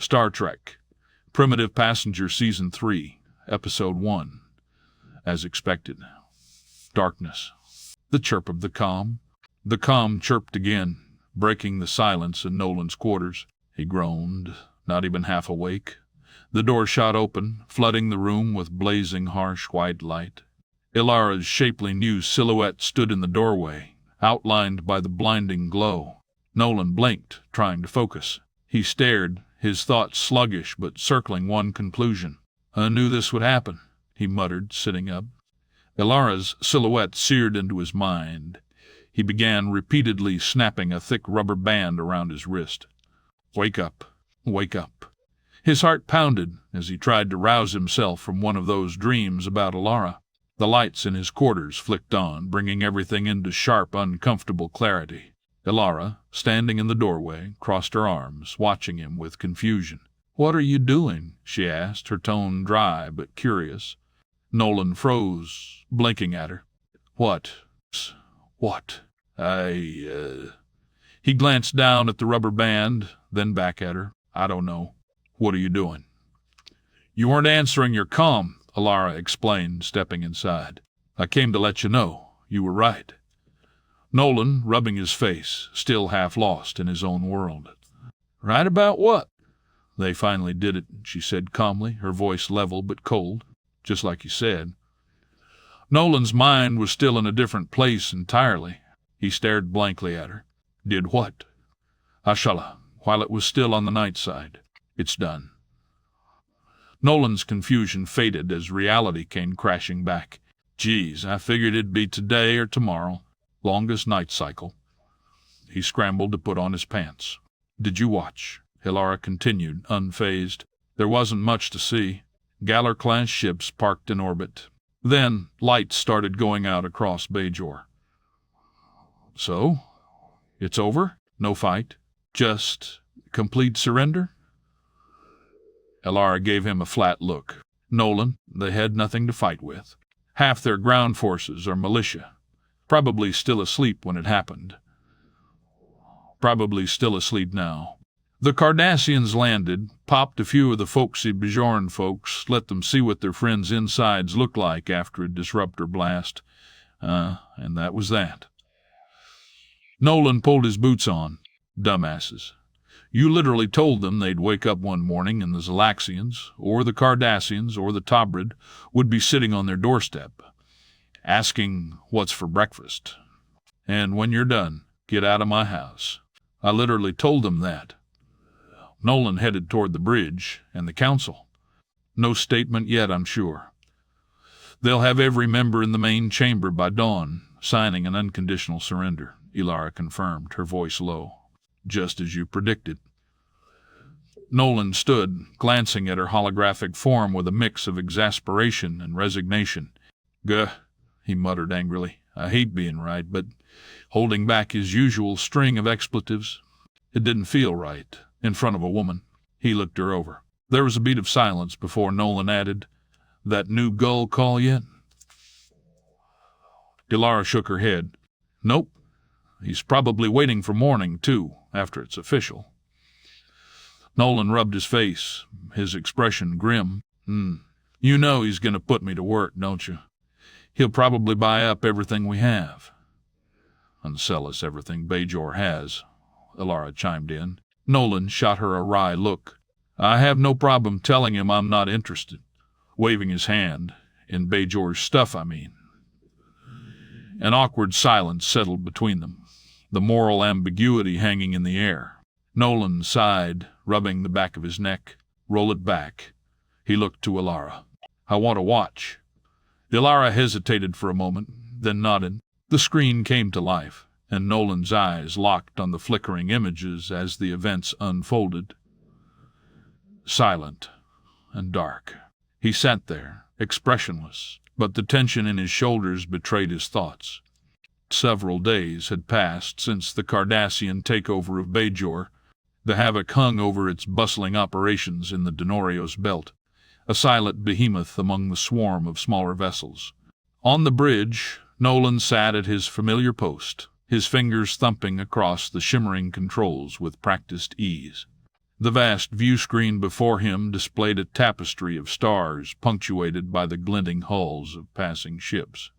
Star Trek, Primitive Passenger Season 3, Episode 1. As expected. Darkness. The chirp of the comm. The comm chirped again, breaking the silence in Nolan's quarters. He groaned, not even half awake. The door shot open, flooding the room with blazing, harsh white light. Ilara's shapely new silhouette stood in the doorway, outlined by the blinding glow. Nolan blinked, trying to focus. He stared, his thoughts sluggish but circling one conclusion. "I knew this would happen," he muttered, sitting up. Ilara's silhouette seared into his mind. He began repeatedly snapping a thick rubber band around his wrist. "Wake up, wake up." His heart pounded as he tried to rouse himself from one of those dreams about Ilara. The lights in his quarters flicked on, bringing everything into sharp, uncomfortable clarity. Ilara, standing in the doorway, crossed her arms, watching him with confusion. "What are you doing?" she asked, her tone dry but curious. Nolan froze, blinking at her. What? He glanced down at the rubber band, then back at her. "I don't know. What are you doing?" "You weren't answering your comm," Ilara explained, stepping inside. "I came to let you know. You were right." Nolan, rubbing his face, still half lost in his own world. "Right about what?" "They finally did it," she said calmly, her voice level but cold. "Just like you said." Nolan's mind was still in a different place entirely. He stared blankly at her. "Did what?" "Ashala, while it was still on the night side. It's done." Nolan's confusion faded as reality came crashing back. "Geez, I figured it'd be today or tomorrow. Longest night cycle." He scrambled to put on his pants. "Did you watch?" Ilara continued, unfazed. "There wasn't much to see. Galler-class ships parked in orbit. Then lights started going out across Bajor." "So? It's over? No fight? Just complete surrender?" Ilara gave him a flat look. "Nolan, they had nothing to fight with. Half their ground forces are militia. Probably still asleep when it happened. Probably still asleep now. The Cardassians landed, popped a few of the folksy Bajorn folks, let them see what their friends' insides look like after a disruptor blast. And that was that." Nolan pulled his boots on. "Dumbasses. You literally told them they'd wake up one morning and the Zalaxians, or the Cardassians, or the Tobrid would be sitting on their doorstep, asking what's for breakfast. And when you're done, get out of my house. I literally told them that." Nolan headed toward the bridge and the council. "No statement yet, I'm sure. They'll have every member in the main chamber by dawn, signing an unconditional surrender," Ilara confirmed, her voice low. "Just as you predicted." Nolan stood, glancing at her holographic form with a mix of exasperation and resignation. "Guh," he muttered angrily. "I hate being right, but," holding back his usual string of expletives, "it didn't feel right. In front of a woman." He looked her over. There was a beat of silence before Nolan added, "That new gull call yet?" Ilara shook her head. "Nope. He's probably waiting for morning, too, after it's official." Nolan rubbed his face, his expression grim. "You know he's going to put me to work, don't you? He'll probably buy up everything we have." "And sell us everything Bajor has," Ilara chimed in. Nolan shot her a wry look. "I have no problem telling him I'm not interested." Waving his hand. "In Bajor's stuff, I mean." An awkward silence settled between them, the moral ambiguity hanging in the air. Nolan sighed, rubbing the back of his neck. "Roll it back." He looked to Ilara. "I want to watch." Ilara hesitated for a moment, then nodded. The screen came to life, and Nolan's eyes locked on the flickering images as the events unfolded. Silent and dark. He sat there, expressionless, but the tension in his shoulders betrayed his thoughts. Several days had passed since the Cardassian takeover of Bajor. The havoc hung over its bustling operations in the Denorio's belt, a silent behemoth among the swarm of smaller vessels. On the bridge, Nolan sat at his familiar post, his fingers thumping across the shimmering controls with practiced ease. The vast view screen before him displayed a tapestry of stars punctuated by the glinting hulls of passing ships.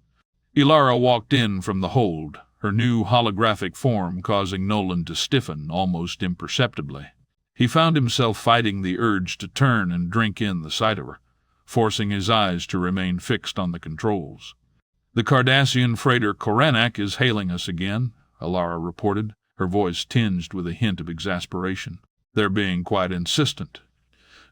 Ilara walked in from the hold, her new holographic form causing Nolan to stiffen almost imperceptibly. He found himself fighting the urge to turn and drink in the sight of her, forcing his eyes to remain fixed on the controls. "The Cardassian freighter Koranak is hailing us again," Ilara reported, her voice tinged with a hint of exasperation. "They're being quite insistent."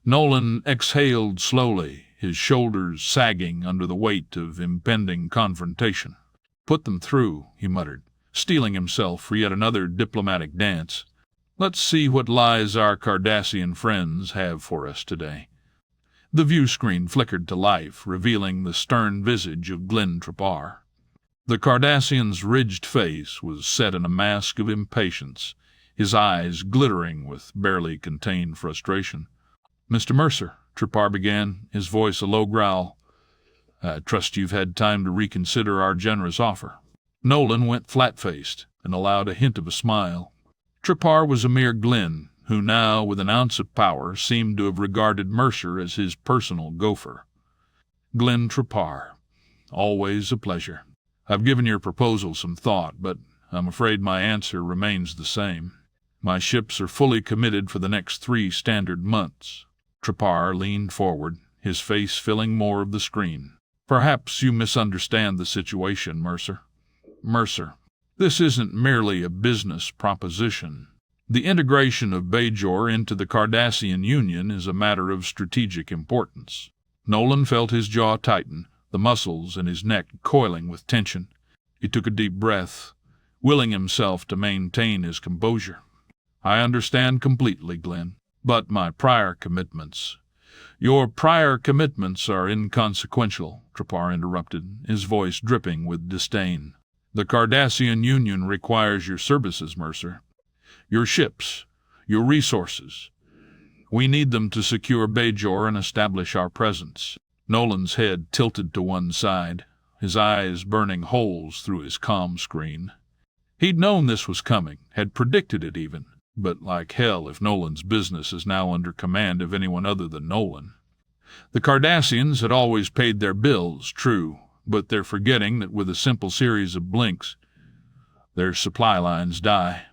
Nolan exhaled slowly, his shoulders sagging under the weight of impending confrontation. "Put them through," he muttered, steeling himself for yet another diplomatic dance. "Let's see what lies our Cardassian friends have for us today." The view screen flickered to life, revealing the stern visage of Glenn Trapar. The Cardassian's ridged face was set in a mask of impatience, his eyes glittering with barely contained frustration. "Mr. Mercer," Trapar began, his voice a low growl, "I trust you've had time to reconsider our generous offer." Nolan went flat-faced and allowed a hint of a smile. Trapar was a mere Glenn, who now, with an ounce of power, seemed to have regarded Mercer as his personal gopher. "Glenn Trapar, always a pleasure. I've given your proposal some thought, but I'm afraid my answer remains the same. My ships are fully committed for the next 3 standard months." Trapar leaned forward, his face filling more of the screen. "Perhaps you misunderstand the situation, Mercer. Mercer, this isn't merely a business proposition. The integration of Bajor into the Cardassian Union is a matter of strategic importance." Nolan felt his jaw tighten, the muscles in his neck coiling with tension. He took a deep breath, willing himself to maintain his composure. "I understand completely, Glenn, but my prior commitments—" "Your prior commitments are inconsequential," Trapar interrupted, his voice dripping with disdain. "The Cardassian Union requires your services, Mercer. Your ships, your resources. We need them to secure Bajor and establish our presence." Nolan's head tilted to one side, his eyes burning holes through his comm screen. He'd known this was coming, had predicted it even, but like hell if Nolan's business is now under command of anyone other than Nolan. The Cardassians had always paid their bills, true, but they're forgetting that with a simple series of blinks, their supply lines die.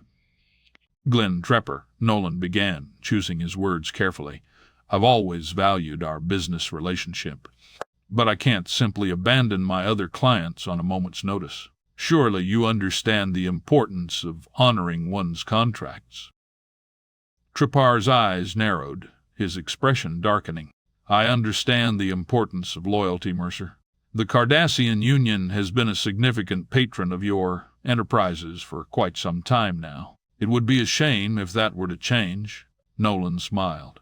"Glenn Trapar," Nolan began, choosing his words carefully, "I've always valued our business relationship, but I can't simply abandon my other clients on a moment's notice. Surely you understand the importance of honoring one's contracts." Trapar's eyes narrowed, his expression darkening. "I understand the importance of loyalty, Mercer. The Cardassian Union has been a significant patron of your enterprises for quite some time now. It would be a shame if that were to change." Nolan smiled.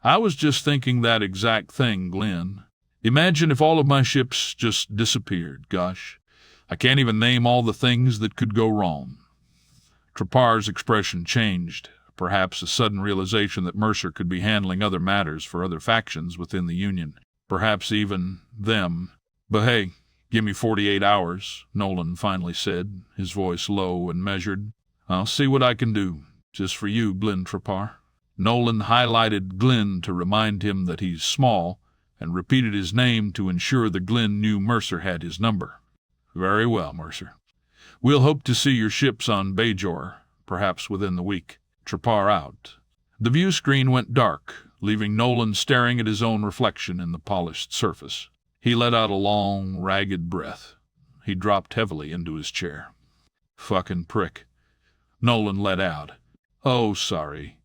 "I was just thinking that exact thing, Glenn. Imagine if all of my ships just disappeared. Gosh, I can't even name all the things that could go wrong." Trapar's expression changed, perhaps a sudden realization that Mercer could be handling other matters for other factions within the Union, perhaps even them. "But hey, give me 48 hours, Nolan finally said, his voice low and measured. "I'll see what I can do, just for you, Glenn Trapar." Nolan highlighted Glenn to remind him that he's small, and repeated his name to ensure the Glenn knew Mercer had his number. "Very well, Mercer. We'll hope to see your ships on Bajor, perhaps within the week." Trapar out. The view screen went dark, leaving Nolan staring at his own reflection in the polished surface. He let out a long, ragged breath. He dropped heavily into his chair. "Fucking prick." Nolan let out. "Oh, sorry."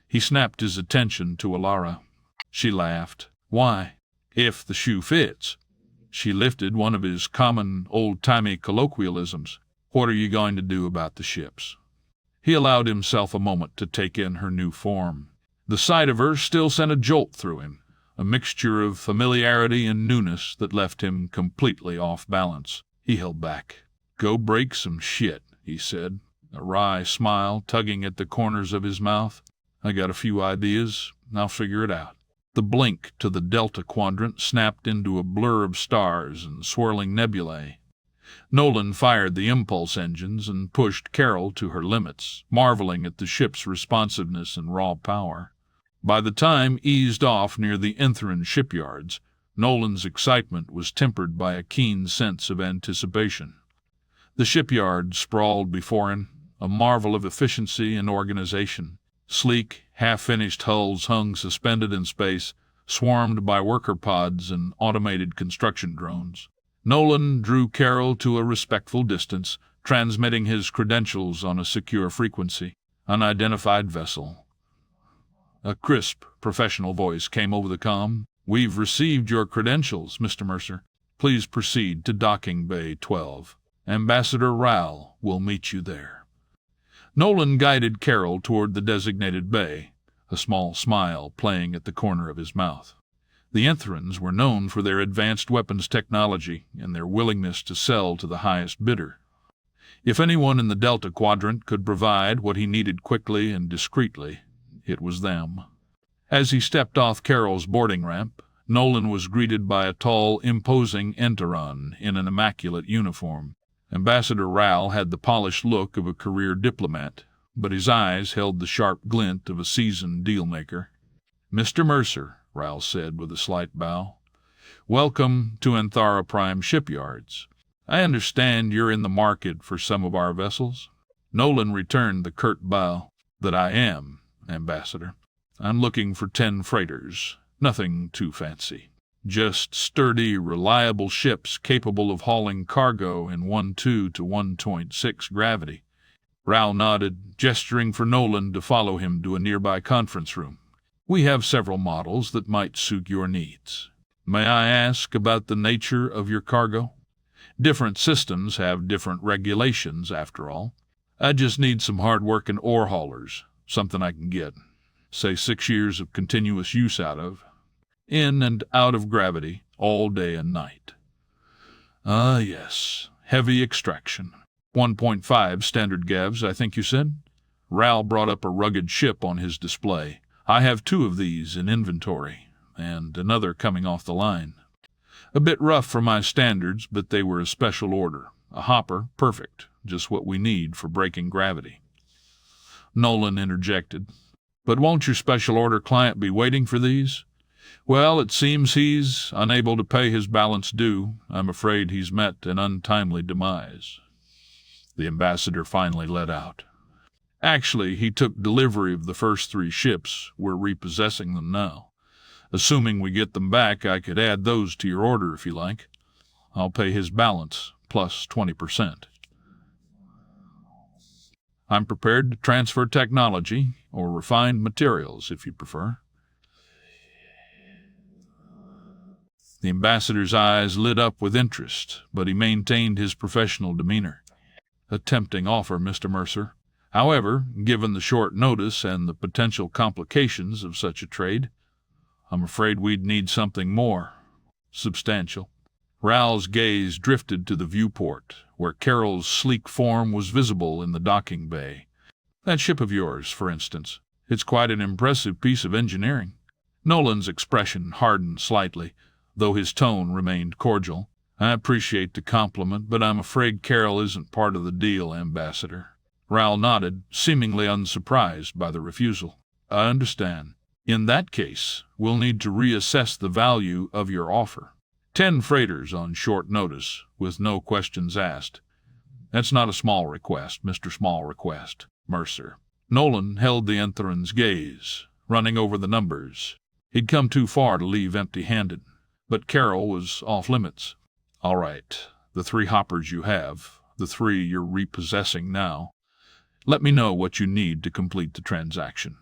He snapped his attention to Ilara. She laughed. "Why? If the shoe fits." She lifted one of his common, old-timey colloquialisms. "What are you going to do about the ships?" He allowed himself a moment to take in her new form. The sight of her still sent a jolt through him, a mixture of familiarity and newness that left him completely off balance. He held back. "Go break some shit," he said, a wry smile tugging at the corners of his mouth. "I got a few ideas. I'll figure it out." The blink to the Delta Quadrant snapped into a blur of stars and swirling nebulae. Nolan fired the impulse engines and pushed Carol to her limits, marveling at the ship's responsiveness and raw power. By the time eased off near the Enthran shipyards, Nolan's excitement was tempered by a keen sense of anticipation. The shipyard sprawled before him, a marvel of efficiency and organization. Sleek, half-finished hulls hung suspended in space, swarmed by worker pods and automated construction drones. Nolan drew Carol to a respectful distance, transmitting his credentials on a secure frequency. Unidentified vessel. A crisp, professional voice came over the comm. "We've received your credentials, Mr. Mercer. Please proceed to Docking Bay 12. Ambassador Rao will meet you there." Nolan guided Carol toward the designated bay, a small smile playing at the corner of his mouth. The Enthrans were known for their advanced weapons technology and their willingness to sell to the highest bidder. If anyone in the Delta Quadrant could provide what he needed quickly and discreetly, it was them. As he stepped off Carol's boarding ramp, Nolan was greeted by a tall, imposing Enteron in an immaculate uniform. Ambassador Rao had the polished look of a career diplomat, but his eyes held the sharp glint of a seasoned deal-maker. "Mr. Mercer," Rao said with a slight bow, "welcome to Anthara Prime Shipyards. I understand you're in the market for some of our vessels." Nolan returned the curt bow. "That I am, Ambassador. I'm looking for 10 freighters. Nothing too fancy. Just sturdy, reliable ships capable of hauling cargo in 1.2 to 1.6 gravity." Rao nodded, gesturing for Nolan to follow him to a nearby conference room. "We have several models that might suit your needs. May I ask about the nature of your cargo? Different systems have different regulations, after all. I just need some hard-working ore haulers, something I can get, say 6 years of continuous use out of, in and out of gravity, all day and night." "Ah, yes. Heavy extraction. 1.5 standard gavs, I think you said?" Rao brought up a rugged ship on his display. "I have 2 of these in inventory, and another coming off the line. A bit rough for my standards, but they were a special order. A hopper, perfect, just what we need for breaking gravity." Nolan interjected, "But won't your special order client be waiting for these?" "Well, it seems he's unable to pay his balance due. I'm afraid he's met an untimely demise." The ambassador finally let out. "Actually, he took delivery of the first 3 ships. We're repossessing them now. Assuming we get them back, I could add those to your order if you like. I'll pay his balance, plus 20%. I'm prepared to transfer technology, or refined materials, if you prefer." The ambassador's eyes lit up with interest, but he maintained his professional demeanor. "A tempting offer, Mr. Mercer. However, given the short notice and the potential complications of such a trade, I'm afraid we'd need something more substantial." Rao's gaze drifted to the viewport, where Carol's sleek form was visible in the docking bay. "That ship of yours, for instance. It's quite an impressive piece of engineering." Nolan's expression hardened slightly, though his tone remained cordial. "I appreciate the compliment, but I'm afraid Carol isn't part of the deal, Ambassador." Rao nodded, seemingly unsurprised by the refusal. "I understand. In that case, we'll need to reassess the value of your offer. 10 freighters on short notice, with no questions asked. That's not a small request, Mr. Small Request, Mercer." Nolan held the Enthran's gaze, running over the numbers. He'd come too far to leave empty-handed, but Carol was off-limits. "All right, the 3 hoppers you have, the 3 you're repossessing now. Let me know what you need to complete the transaction."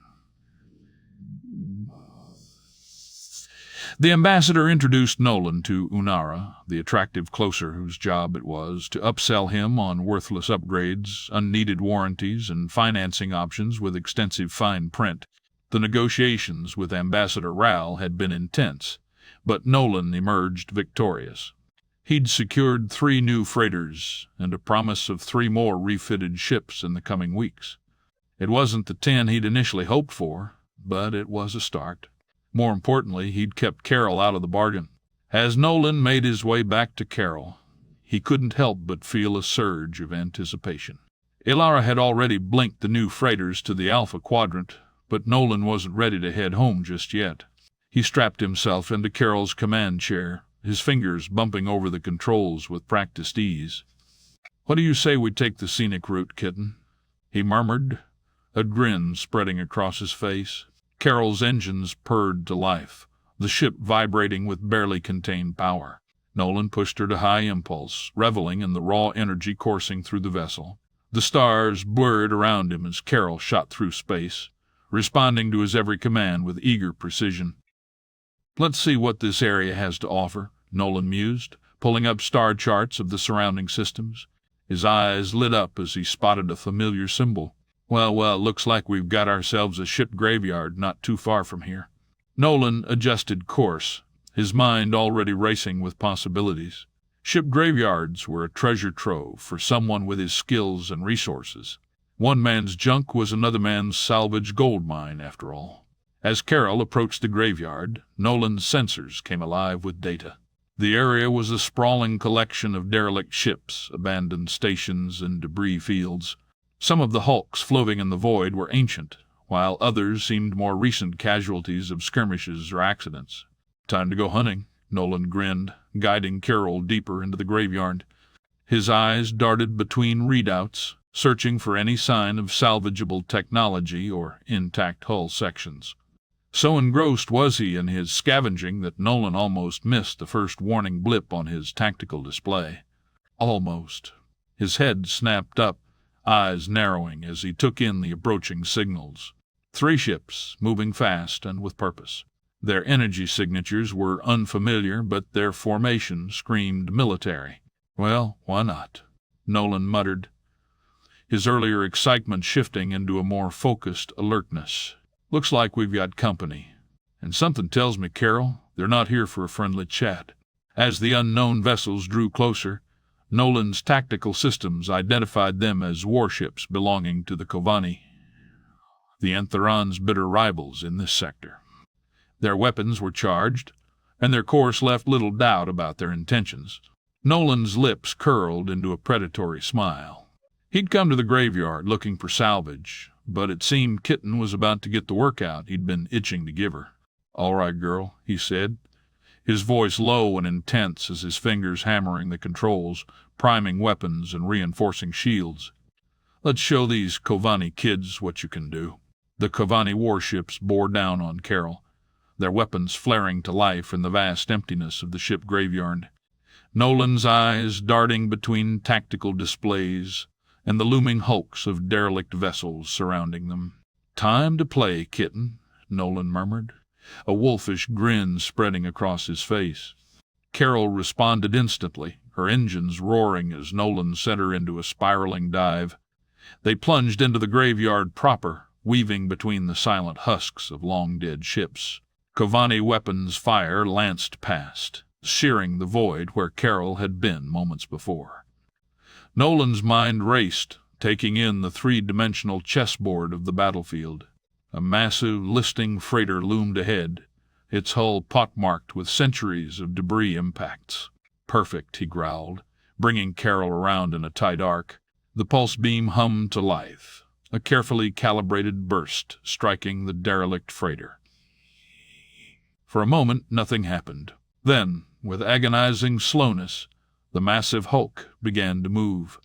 The ambassador introduced Nolan to Unara, the attractive closer whose job it was to upsell him on worthless upgrades, unneeded warranties, and financing options with extensive fine print. The negotiations with Ambassador Rao had been intense, but Nolan emerged victorious. He'd secured 3 new freighters and a promise of 3 more refitted ships in the coming weeks. It wasn't the 10 he'd initially hoped for, but it was a start. More importantly, he'd kept Carol out of the bargain. As Nolan made his way back to Carol, he couldn't help but feel a surge of anticipation. Ilara had already blinked the new freighters to the Alpha Quadrant, but Nolan wasn't ready to head home just yet. He strapped himself into Carol's command chair, his fingers bumping over the controls with practiced ease. "What do you say we take the scenic route, kitten?" he murmured, a grin spreading across his face. Carol's engines purred to life, the ship vibrating with barely contained power. Nolan pushed her to high impulse, reveling in the raw energy coursing through the vessel. The stars blurred around him as Carol shot through space, responding to his every command with eager precision. "Let's see what this area has to offer," Nolan mused, pulling up star charts of the surrounding systems. His eyes lit up as he spotted a familiar symbol. Well, looks like we've got ourselves a ship graveyard not too far from here." Nolan adjusted course, his mind already racing with possibilities. Ship graveyards were a treasure trove for someone with his skills and resources. One man's junk was another man's salvage gold mine, after all. As Carol approached the graveyard, Nolan's sensors came alive with data. The area was a sprawling collection of derelict ships, abandoned stations, and debris fields. Some of the hulks floating in the void were ancient, while others seemed more recent casualties of skirmishes or accidents. "Time to go hunting," Nolan grinned, guiding Carol deeper into the graveyard. His eyes darted between readouts, searching for any sign of salvageable technology or intact hull sections. So engrossed was he in his scavenging that Nolan almost missed the first warning blip on his tactical display. Almost. His head snapped up, eyes narrowing as he took in the approaching signals. 3 ships, moving fast and with purpose. Their energy signatures were unfamiliar, but their formation screamed military. "Well, why not?" Nolan muttered, his earlier excitement shifting into a more focused alertness. "Looks like we've got company. And something tells me, Carol, they're not here for a friendly chat." As the unknown vessels drew closer, Nolan's tactical systems identified them as warships belonging to the Kovani, the Entheron's bitter rivals in this sector. Their weapons were charged, and their course left little doubt about their intentions. Nolan's lips curled into a predatory smile. He'd come to the graveyard looking for salvage, but it seemed Kitten was about to get the workout he'd been itching to give her. "All right, girl," he said, his voice low and intense as his fingers hammering the controls, priming weapons and reinforcing shields. "Let's show these Kovani kids what you can do." The Kovani warships bore down on Carol, their weapons flaring to life in the vast emptiness of the ship graveyard. Nolan's eyes darting between tactical displays and the looming hulks of derelict vessels surrounding them. "Time to play, Kitten," Nolan murmured, a wolfish grin spreading across his face. Carol responded instantly, her engines roaring as Nolan sent her into a spiraling dive. They plunged into the graveyard proper, weaving between the silent husks of long-dead ships. Kovani weapons fire lanced past, searing the void where Carol had been moments before. Nolan's mind raced, taking in the 3-dimensional chessboard of the battlefield. A massive, listing freighter loomed ahead, its hull pockmarked with centuries of debris impacts. "Perfect," he growled, bringing Carol around in a tight arc. The pulse beam hummed to life, a carefully calibrated burst striking the derelict freighter. For a moment, nothing happened. Then, with agonizing slowness, the massive hulk began to move.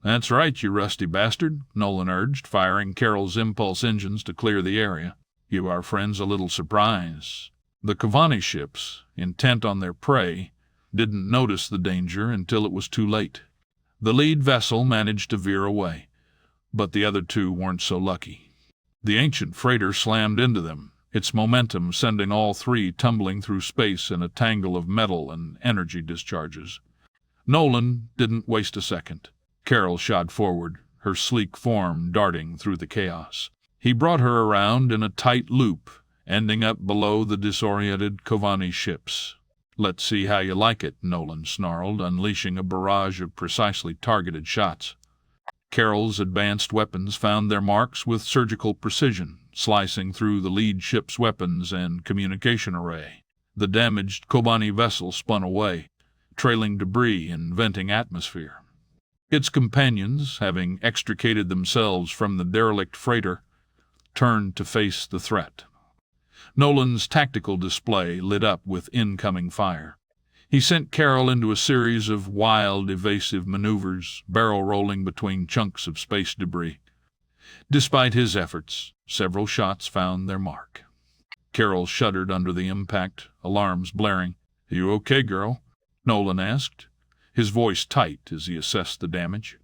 "That's right, you rusty bastard," Nolan urged, firing Carol's impulse engines to clear the area. "Give our friends a little surprise." The Kovani ships, intent on their prey, didn't notice the danger until it was too late. The lead vessel managed to veer away, but the other 2 weren't so lucky. The ancient freighter slammed into them, its momentum sending all 3 tumbling through space in a tangle of metal and energy discharges. Nolan didn't waste a second. Carol shot forward, her sleek form darting through the chaos. He brought her around in a tight loop, ending up below the disoriented Kovani ships. "Let's see how you like it," Nolan snarled, unleashing a barrage of precisely targeted shots. Carol's advanced weapons found their marks with surgical precision, slicing through the lead ship's weapons and communication array. The damaged Kobani vessel spun away, trailing debris and venting atmosphere. Its companions, having extricated themselves from the derelict freighter, turned to face the threat. Nolan's tactical display lit up with incoming fire. He sent Carol into a series of wild, evasive maneuvers, barrel rolling between chunks of space debris. Despite his efforts, several shots found their mark. Carol shuddered under the impact, alarms blaring. "You okay, girl?" Nolan asked, his voice tight as he assessed the damage.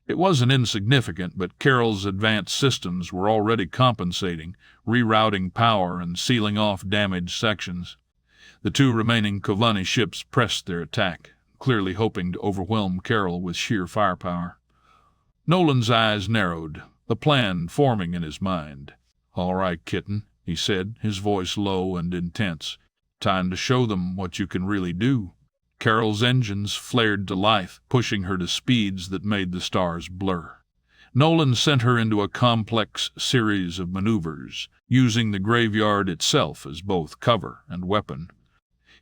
It wasn't insignificant, but Carol's advanced systems were already compensating, rerouting power and sealing off damaged sections. The two remaining Kovanni ships pressed their attack, clearly hoping to overwhelm Carol with sheer firepower. Nolan's eyes narrowed, a plan forming in his mind. "All right, kitten," he said, his voice low and intense. "Time to show them what you can really do." Carol's engines flared to life, pushing her to speeds that made the stars blur. Nolan sent her into a complex series of maneuvers, using the graveyard itself as both cover and weapon.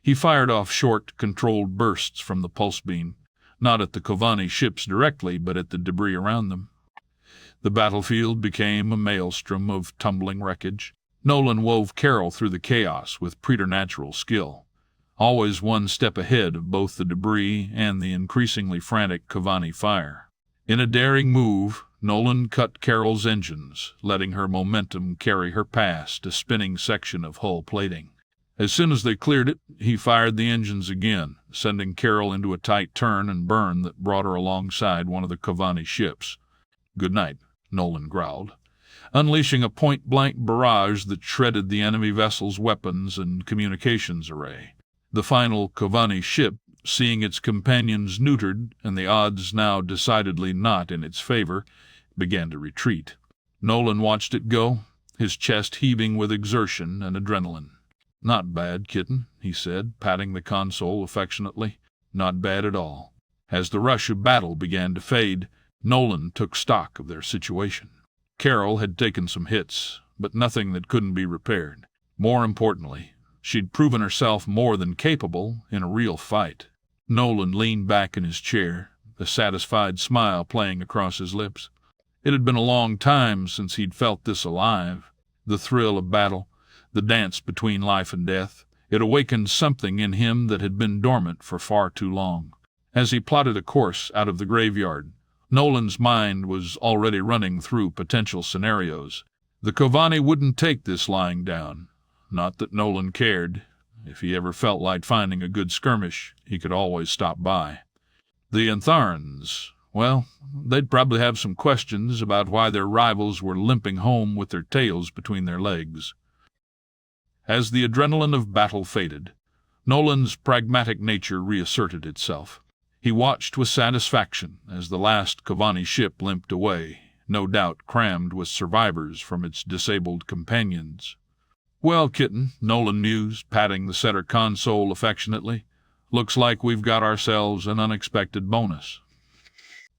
He fired off short, controlled bursts from the pulse beam, not at the Kovanni ships directly, but at the debris around them. The battlefield became a maelstrom of tumbling wreckage. Nolan wove Carol through the chaos with preternatural skill, always one step ahead of both the debris and the increasingly frantic Kovanni fire. In a daring move, Nolan cut Carol's engines, letting her momentum carry her past a spinning section of hull plating. As soon as they cleared it, he fired the engines again, sending Carol into a tight turn and burn that brought her alongside one of the Kovanni ships. "Good night," Nolan growled, unleashing a point-blank barrage that shredded the enemy vessel's weapons and communications array. The final Kovanni ship, seeing its companions neutered and the odds now decidedly not in its favor, began to retreat. Nolan watched it go, his chest heaving with exertion and adrenaline. "Not bad, kitten," he said, patting the console affectionately. "Not bad at all." As the rush of battle began to fade, Nolan took stock of their situation. Carol had taken some hits, but nothing that couldn't be repaired. More importantly, she'd proven herself more than capable in a real fight. Nolan leaned back in his chair, a satisfied smile playing across his lips. It had been a long time since he'd felt this alive. The thrill of battle, the dance between life and death, it awakened something in him that had been dormant for far too long. As he plotted a course out of the graveyard, Nolan's mind was already running through potential scenarios. The Kovanni wouldn't take this lying down. Not that Nolan cared. If he ever felt like finding a good skirmish, he could always stop by. The Antharans, well, they'd probably have some questions about why their rivals were limping home with their tails between their legs. As the adrenaline of battle faded, Nolan's pragmatic nature reasserted itself. He watched with satisfaction as the last Kovanni ship limped away, no doubt crammed with survivors from its disabled companions. "Well, kitten," Nolan mused, patting the center console affectionately, "looks like we've got ourselves an unexpected bonus."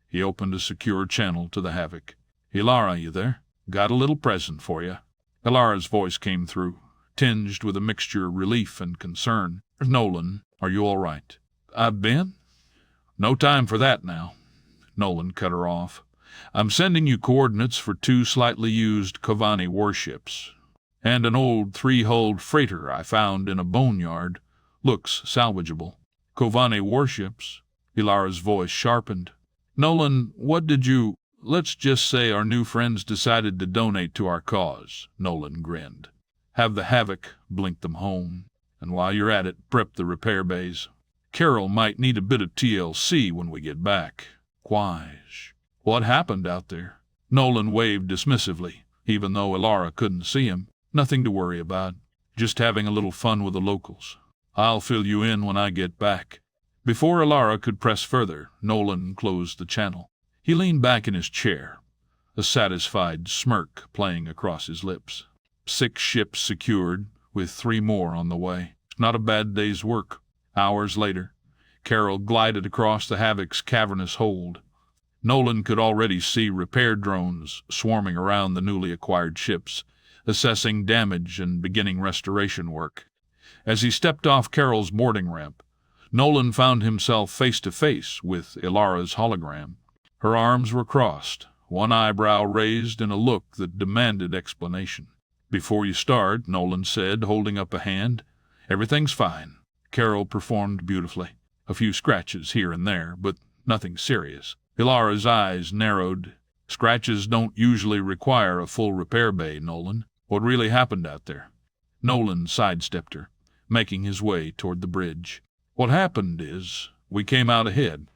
He opened a secure channel to the Havoc. "Ilara, you there? Got a little present for you." Ilara's voice came through, tinged with a mixture of relief and concern. "Nolan, are you all right?" "I've been?" "No time for that now." Nolan cut her off. "I'm sending you coordinates for 2 slightly used Kovanni warships, and an old 3-hulled freighter I found in a boneyard. Looks salvageable." "Kovanni warships?" Ilara's voice sharpened. "Nolan, what did you— Let's just say our new friends decided to donate to our cause." Nolan grinned. "Have the Havoc blink them home. And while you're at it, prep the repair bays. Carol might need a bit of TLC when we get back." "Quaish. What happened out there?" Nolan waved dismissively, even though Ilara couldn't see him. "Nothing to worry about. Just having a little fun with the locals. I'll fill you in when I get back." Before Ilara could press further, Nolan closed the channel. He leaned back in his chair, a satisfied smirk playing across his lips. 6 ships secured, with 3 more on the way. Not a bad day's work. Hours later, Carol glided across the Havoc's cavernous hold. Nolan could already see repair drones swarming around the newly acquired ships, assessing damage and beginning restoration work. As he stepped off Carol's boarding ramp, Nolan found himself face to face with Ilara's hologram. Her arms were crossed, one eyebrow raised in a look that demanded explanation. "Before you start," Nolan said, holding up a hand, "everything's fine. Carol performed beautifully. A few scratches here and there, but nothing serious." Ilara's eyes narrowed. "Scratches don't usually require a full repair bay, Nolan. What really happened out there?" Nolan sidestepped her, making his way toward the bridge. "What happened is, we came out ahead.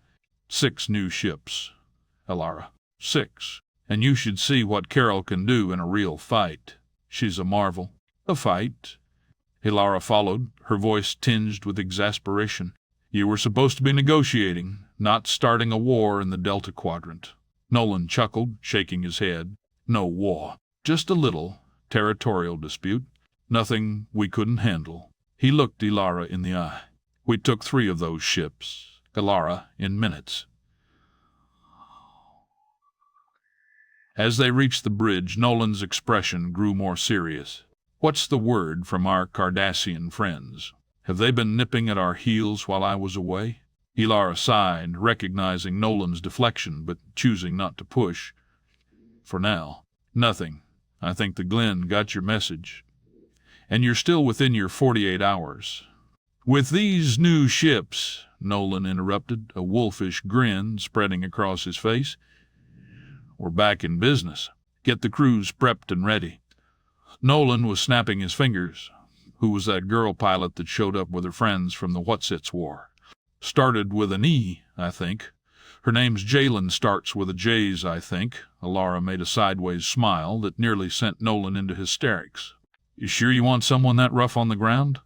6 new ships, Ilara. 6. And you should see what Carol can do in a real fight. She's a marvel." "A fight?" Ilara followed, her voice tinged with exasperation. "You were supposed to be negotiating, not starting a war in the Delta Quadrant." Nolan chuckled, shaking his head. "No war. Just a little territorial dispute. Nothing we couldn't handle." He looked Ilara in the eye. "We took 3 of those ships, Ilara, in minutes." As they reached the bridge, Nolan's expression grew more serious. "What's the word from our Cardassian friends? Have they been nipping at our heels while I was away?" Ilara sighed, recognizing Nolan's deflection, but choosing not to push. "For now, nothing. I think the Glen got your message. And you're still within your 48 hours. "With these new ships," Nolan interrupted, a wolfish grin spreading across his face, "we're back in business. Get the crews prepped and ready." Nolan was snapping his fingers. "Who was that girl pilot that showed up with her friends from the Whatsits War? Started with an E, I think. Her name's Jalen, starts with a J's, I think." Ilara made a sideways smile that nearly sent Nolan into hysterics. "You sure you want someone that rough on the ground?"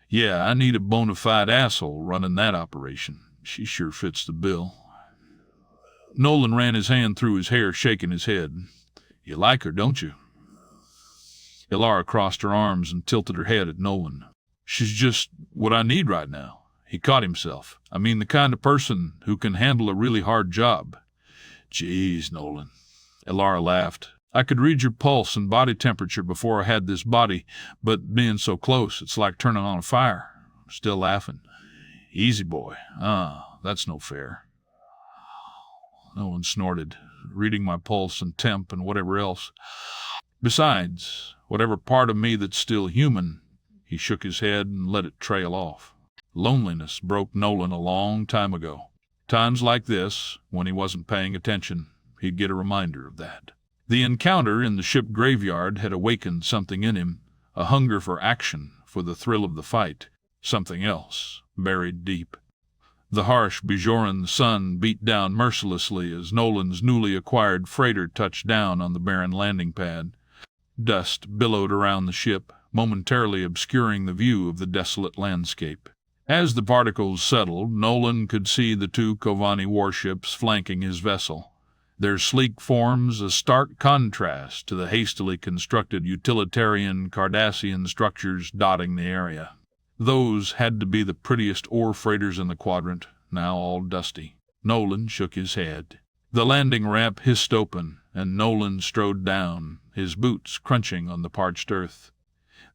"Yeah, I need a bona fide asshole running that operation. She sure fits the bill." Nolan ran his hand through his hair, shaking his head. "You like her, don't you?" Ilara crossed her arms and tilted her head at Nolan. "She's just what I need right now." He caught himself. "I mean the kind of person who can handle a really hard job." "Jeez, Nolan." Ilara laughed. "I could read your pulse and body temperature before I had this body, but being so close, it's like turning on a fire." Still laughing. "Easy, boy. That's no fair." Nolan snorted. "Reading my pulse and temp and whatever else. Besides, whatever part of me that's still human." He shook his head and let it trail off. Loneliness broke Nolan a long time ago. Times like this, when he wasn't paying attention, he'd get a reminder of that. The encounter in the ship graveyard had awakened something in him, a hunger for action, for the thrill of the fight, something else, buried deep. The harsh Bajoran sun beat down mercilessly as Nolan's newly acquired freighter touched down on the barren landing pad. Dust billowed around the ship, momentarily obscuring the view of the desolate landscape. As the particles settled, Nolan could see the 2 Kovani warships flanking his vessel, their sleek forms a stark contrast to the hastily constructed utilitarian Cardassian structures dotting the area. Those had to be the prettiest ore freighters in the quadrant, now all dusty. Nolan shook his head. The landing ramp hissed open, and Nolan strode down, his boots crunching on the parched earth.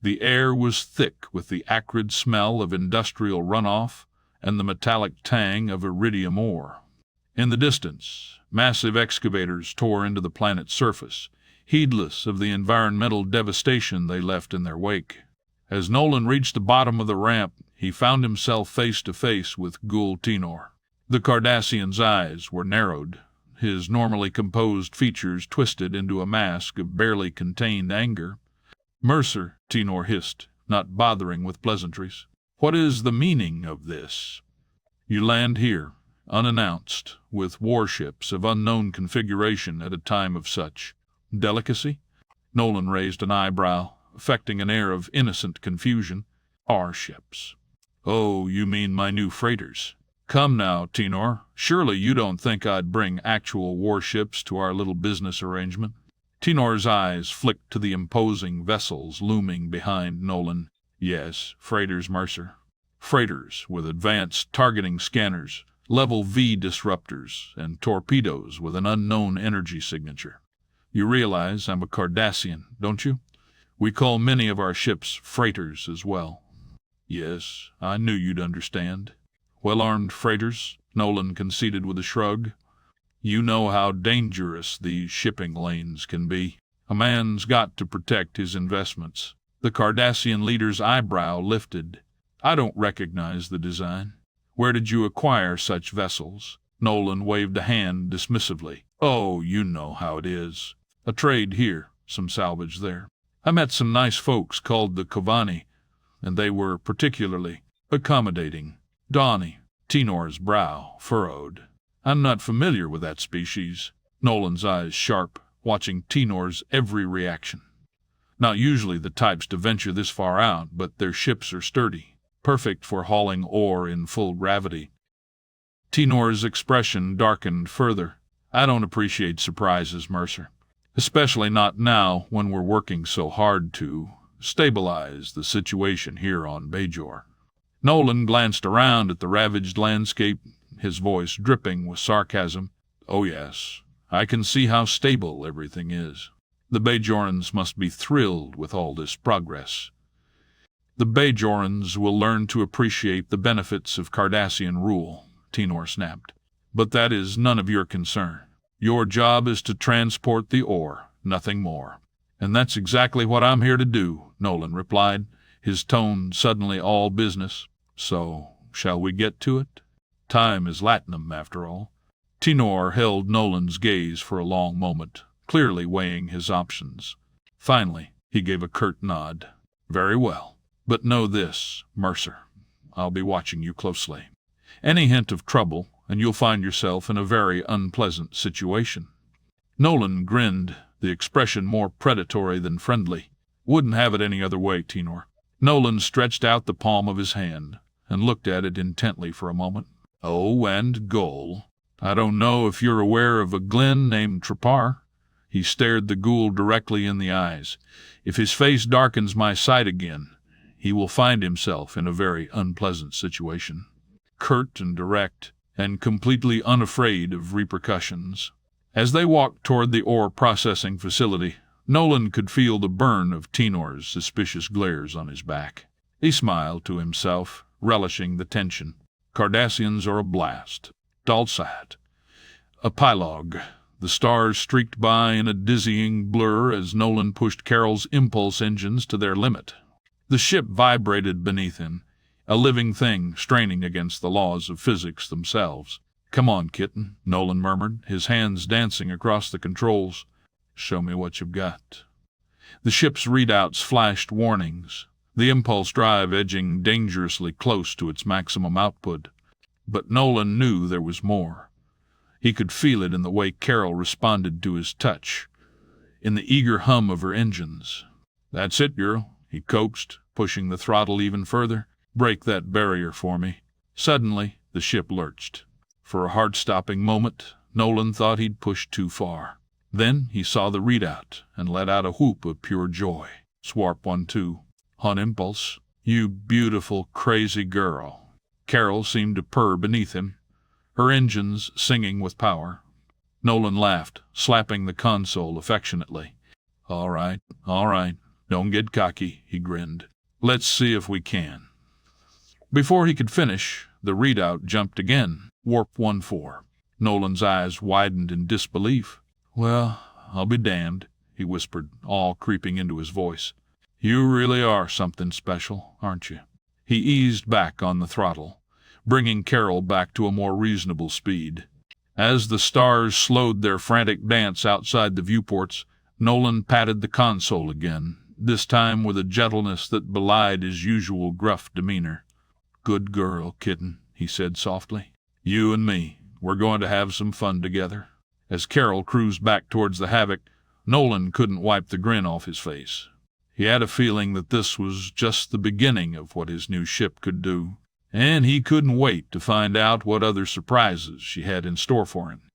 The air was thick with the acrid smell of industrial runoff and the metallic tang of iridium ore. In the distance, massive excavators tore into the planet's surface, heedless of the environmental devastation they left in their wake. As Nolan reached the bottom of the ramp, he found himself face to face with Gul Tenor. The Cardassian's eyes were narrowed, his normally composed features twisted into a mask of barely contained anger. "Mercer," Tenor hissed, not bothering with pleasantries. "What is the meaning of this? You land here, unannounced, with warships of unknown configuration at a time of such delicacy?" Nolan raised an eyebrow, affecting an air of innocent confusion. "Our ships." "Oh, you mean my new freighters. Come now, Tenor, surely you don't think I'd bring actual warships to our little business arrangement?" Tenor's eyes flicked to the imposing vessels looming behind Nolan. "Yes, freighters, Mercer. Freighters with advanced targeting scanners, level V disruptors, and torpedoes with an unknown energy signature. You realize I'm a Cardassian, don't you? We call many of our ships freighters as well." "Yes, I knew you'd understand." Well-armed freighters, Nolan conceded with a shrug. You know how dangerous these shipping lanes can be. A man's got to protect his investments. The Cardassian leader's eyebrow lifted. I don't recognize the design. Where did you acquire such vessels? Nolan waved a hand dismissively. Oh, you know how it is. A trade here, some salvage there. I met some nice folks called the Kavani, and they were particularly accommodating. Donnie, Tenor's brow furrowed. I'm not familiar with that species. Nolan's eyes sharp, watching Tenor's every reaction. Not usually the types to venture this far out, but their ships are sturdy, perfect for hauling ore in full gravity. Tenor's expression darkened further. I don't appreciate surprises, Mercer. Especially not now when we're working so hard to stabilize the situation here on Bajor. Nolan glanced around at the ravaged landscape, his voice dripping with sarcasm. Oh yes, I can see how stable everything is. The Bajorans must be thrilled with all this progress. The Bajorans will learn to appreciate the benefits of Cardassian rule, Tenor snapped. But that is none of your concern. Your job is to transport the ore, nothing more. And that's exactly what I'm here to do, Nolan replied, his tone suddenly all business. So, shall we get to it? Time is latinum, after all. Tenor held Nolan's gaze for a long moment, clearly weighing his options. Finally, he gave a curt nod. Very well. But know this, Mercer. I'll be watching you closely. Any hint of trouble, and you'll find yourself in a very unpleasant situation. Nolan grinned, the expression more predatory than friendly. Wouldn't have it any other way, Tenor. Nolan stretched out the palm of his hand and looked at it intently for a moment. Oh, and Gull. I don't know if you're aware of a Glen named Trapar. He stared the ghoul directly in the eyes. If his face darkens my sight again, he will find himself in a very unpleasant situation. Curt and direct, and completely unafraid of repercussions. As they walked toward the ore processing facility, Nolan could feel the burn of Tenor's suspicious glares on his back. He smiled to himself, relishing the tension. Cardassians are a blast. Dalsat. A pilogue. The stars streaked by in a dizzying blur as Nolan pushed Carol's impulse engines to their limit. The ship vibrated beneath him, a living thing straining against the laws of physics themselves. Come on, kitten, Nolan murmured, his hands dancing across the controls. Show me what you've got. The ship's readouts flashed warnings, the impulse drive edging dangerously close to its maximum output. But Nolan knew there was more. He could feel it in the way Carol responded to his touch, in the eager hum of her engines. That's it, girl, he coaxed, pushing the throttle even further. Break that barrier for me. Suddenly, the ship lurched. For a heart-stopping moment, Nolan thought he'd pushed too far. Then he saw the readout and let out a whoop of pure joy. Swarp 1-2. On impulse. You beautiful, crazy girl. Carol seemed to purr beneath him, her engines singing with power. Nolan laughed, slapping the console affectionately. All right. Don't get cocky, he grinned. Let's see if we can. Before he could finish, the readout jumped again. Warp 1-4. Nolan's eyes widened in disbelief. Well, I'll be damned, he whispered, all creeping into his voice. You really are something special, aren't you? He eased back on the throttle, bringing Carol back to a more reasonable speed. As the stars slowed their frantic dance outside the viewports, Nolan patted the console again, this time with a gentleness that belied his usual gruff demeanor. Good girl, kitten, he said softly. You and me, we're going to have some fun together. As Carol cruised back towards the Havoc, Nolan couldn't wipe the grin off his face. He had a feeling that this was just the beginning of what his new ship could do, and he couldn't wait to find out what other surprises she had in store for him.